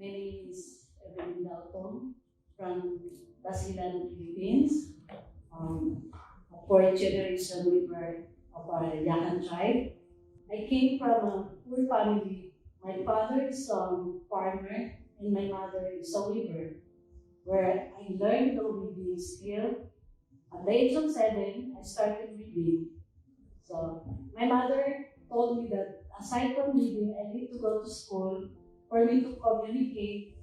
My name is Evelinda Otong from Basilan, Philippines. A fourth generation member of our Yakan tribe. I came from a poor family. My father is a farmer and my mother is a weaver, where I learned the weaving skill. At the age of 7, I started weaving. So my mother told me that aside from weaving, I need to go to school for me to communicate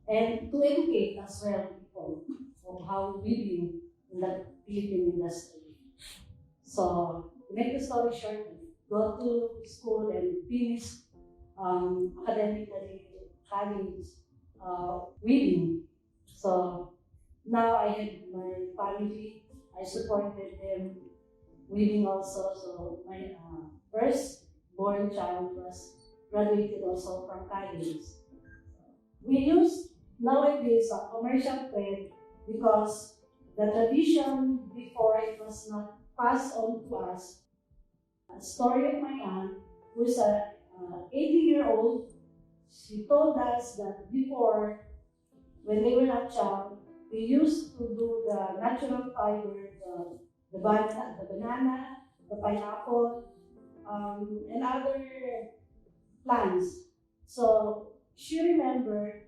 and to educate as well people of how weaving in the Philippine industry. So to make the story short, go to school and finish academically college weaving. So now I have my family. I supported them weaving also. So my first born child was graduated also from college. We use nowadays a commercial thread because the tradition before it was not passed on to us. A story of my aunt, who's a 80-year-old, she told us that before, when they were a child, they used to do the natural fiber, the banana, the pineapple, and other plants. So she remembered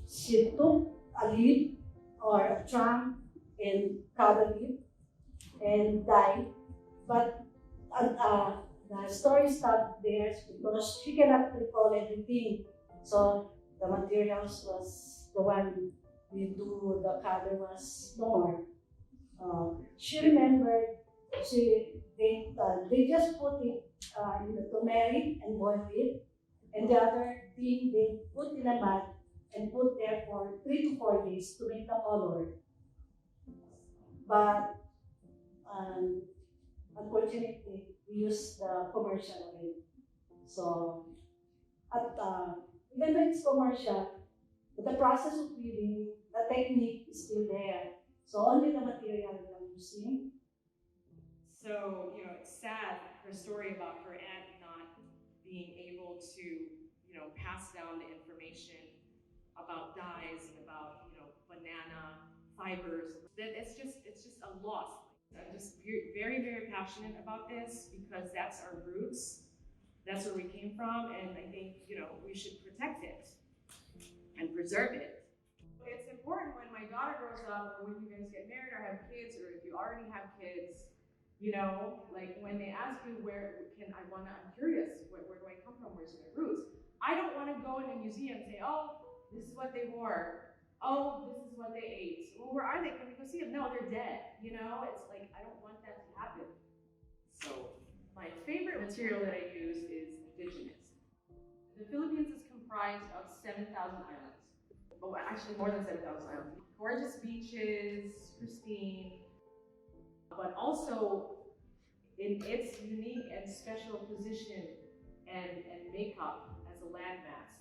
she took a leaf or a trunk and cut a leaf and died. But the story stopped there because she cannot recall everything. So the materials was the one we do the color was no more. She remembered they just put it in the turmeric and boiled it, and the other thing they put in a mud and put there for 3 to 4 days to make the color. But unfortunately, we use the commercial oil. So even though it's commercial, but the process of weaving, the technique is still there. So only the material we are using. So, it's sad, her story about her aunt not being able to, pass down the information about dyes and about, banana fibers. That it's just a loss. I'm just very, very passionate about this because that's our roots. That's where we came from, and I think, we should protect it and preserve it. It's important when my daughter grows up, or when you guys get married or have kids, or if you already have kids, like when they ask you I'm curious, where do I come from? Where's my roots? I don't want to go in a museum and say, oh, this is what they wore. Oh, this is what they ate. Well, where are they? Can we go see them? No, they're dead. It's like, I don't want that to happen. So my favorite material that I use is indigenous. The Philippines is comprised of 7,000 islands. Oh, actually more than 7,000 islands. Gorgeous beaches, pristine, but also in its unique and special position and makeup as a landmass.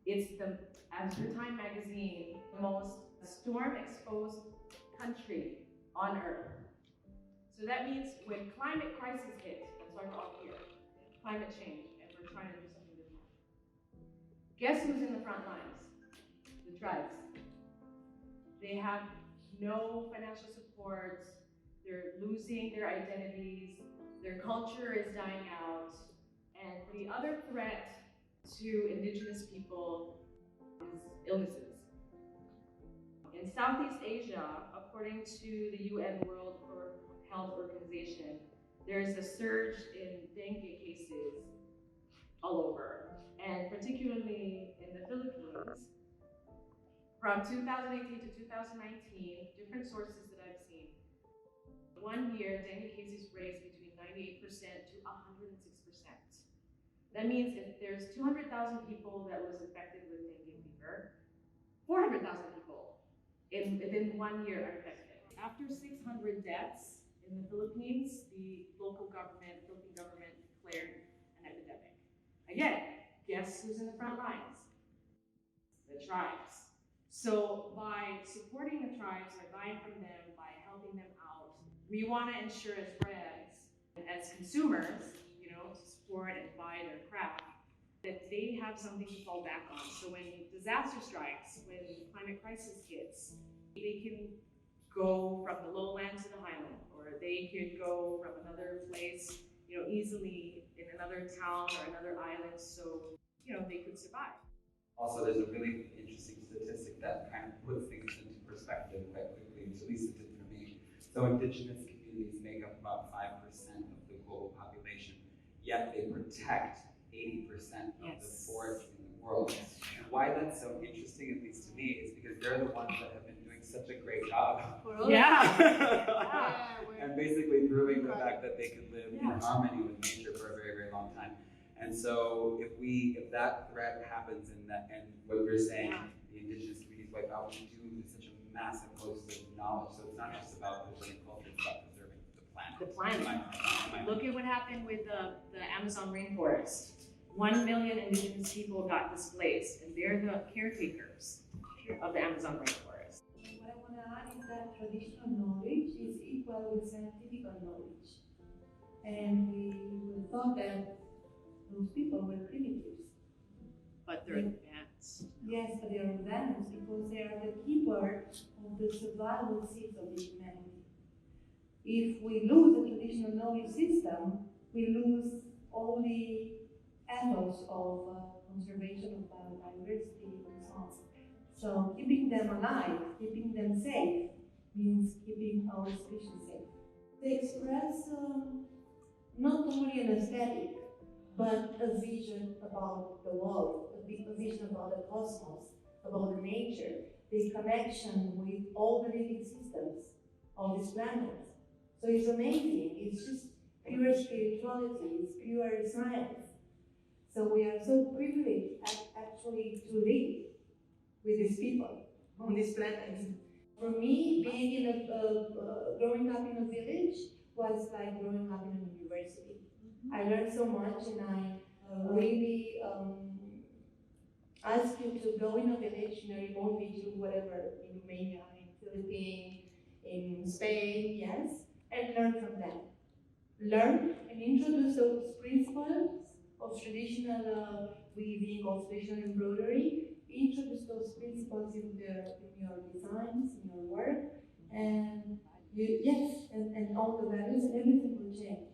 It's as per Time magazine, the most storm-exposed country on Earth. So that means when climate crisis hits, that's why we're all here, climate change, and we're trying to do something different. Guess who's in the front lines? The tribes. They have no financial support, they're losing their identities, their culture is dying out, and the other threat to indigenous people is illnesses. In Southeast Asia, according to the UN World Health Organization, there's a surge in dengue cases all over, and particularly in the Philippines. From 2018 to 2019, different sources that I've seen, 1 year dengue cases raised between 98% to 106%. That means if there's 200,000 people that was infected with dengue fever, 400,000 people within 1 year are infected. After 600 deaths in the Philippines, the Philippine government declared an epidemic. Again, guess who's in the front lines? The tribes. So by supporting the tribes, by buying from them, by helping them out, we want to ensure as brands, as consumers, to support and buy their craft, that they have something to fall back on. So when disaster strikes, when climate crisis hits, they can go from the lowland to the highland, or they could go from another place, easily in another town or another island, so, they could survive. Also, there's a really interesting statistic that kind of puts things into perspective quite quickly, at least it did for me. So Indigenous communities make up about 5% of the global population, yet they protect 80% of the forests in the world. And why that's so interesting, at least to me, is because they're the ones that have been doing such a great job. And basically proving the fact that they can live in harmony with nature for a very, very long time. And so if that threat happens and what you're saying, the Indigenous communities wipe out, we do lose such a massive host of knowledge. So it's not just about preserving culture, it's about preserving the planet. Look at what happened with the Amazon rainforest. 1 million Indigenous people got displaced, and they're the caretakers of the Amazon rainforest. What I want to add is that traditional knowledge is equal with scientific knowledge. And we thought that those people were primitives. But they're advanced. Yes, but they are advanced because they are the keeper of the survival seeds of the humanity. If we lose the traditional knowledge system, we lose all the ethos of conservation of biodiversity and so on. So keeping them alive, keeping them safe, means keeping our species safe. They express not only an aesthetic, but a vision about the world, a vision about the cosmos, about the nature, the connection with all the living systems of this planet. So it's amazing. It's just pure spirituality. It's pure science. So we are so privileged actually to live with these people on this planet. For me, being growing up in a village was like growing up in a university. I learned so much, and I really ask you to go in a village, in a remote village, whatever, in Romania, in Philippines, in Spain, yes, and learn from them. Learn and introduce those principles of traditional weaving, of traditional embroidery. Introduce those principles in your designs, in your work, and and all the values, and everything will change.